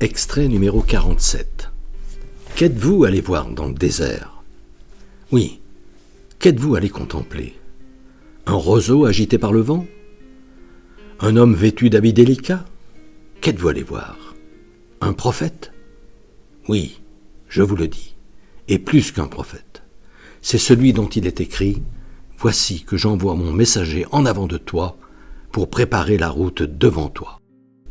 Extrait numéro 47. Qu'êtes-vous allé voir dans le désert? Oui, qu'êtes-vous allé contempler? Un roseau agité par le vent? Un homme vêtu d'habits délicats? Qu'êtes-vous allé voir? Un prophète? Oui, je vous le dis, et plus qu'un prophète. C'est celui dont il est écrit « Voici que j'envoie mon messager en avant de toi pour préparer la route devant toi. »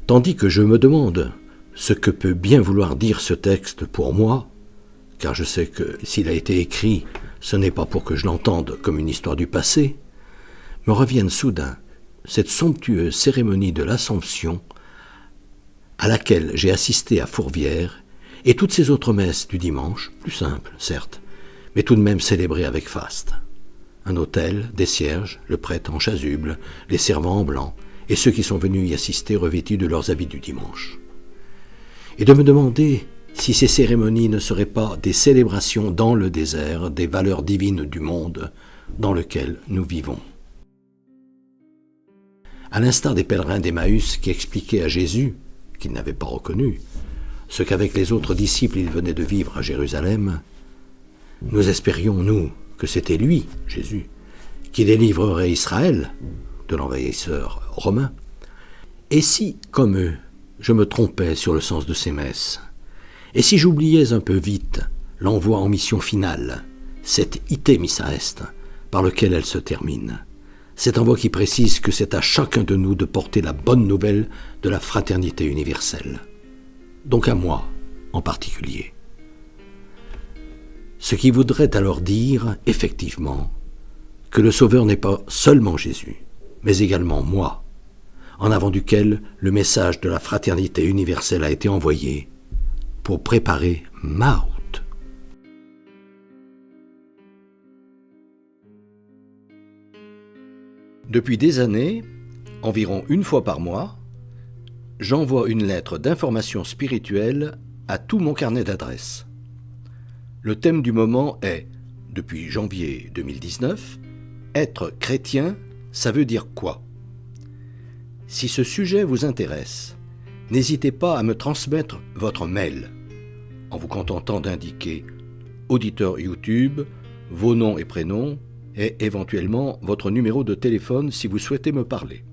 Tandis que je me demande ce que peut bien vouloir dire ce texte pour moi, car je sais que s'il a été écrit, ce n'est pas pour que je l'entende comme une histoire du passé, me reviennent soudain cette somptueuse cérémonie de l'Assomption à laquelle j'ai assisté à Fourvière et toutes ces autres messes du dimanche, plus simples, certes, mais tout de même célébrées avec faste. Un autel, des cierges, le prêtre en chasuble, les servants en blanc, et ceux qui sont venus y assister revêtus de leurs habits du dimanche. Et de me demander si ces cérémonies ne seraient pas des célébrations dans le désert des valeurs divines du monde dans lequel nous vivons. À l'instar des pèlerins d'Emmaüs qui expliquaient à Jésus, qu'ils n'avaient pas reconnu, ce qu'avec les autres disciples il venait de vivre à Jérusalem, nous espérions, nous, que c'était lui, Jésus, qui délivrerait Israël de l'envahisseur romain. Et si, comme eux, je me trompais sur le sens de ces messes, et si j'oubliais un peu vite l'envoi en mission finale, cet ite missa est, par lequel elle se termine, cet envoi qui précise que c'est à chacun de nous de porter la bonne nouvelle de la fraternité universelle. Donc à moi, en particulier. Ce qui voudrait alors dire, effectivement, que le Sauveur n'est pas seulement Jésus, mais également moi, en avant duquel le message de la fraternité universelle a été envoyé pour préparer ma route. Depuis des années, environ une fois par mois, j'envoie une lettre d'information spirituelle à tout mon carnet d'adresses. Le thème du moment est, depuis janvier 2019, être chrétien, ça veut dire quoi? Si ce sujet vous intéresse, n'hésitez pas à me transmettre votre mail, en vous contentant d'indiquer auditeur YouTube, vos noms et prénoms, et éventuellement votre numéro de téléphone si vous souhaitez me parler.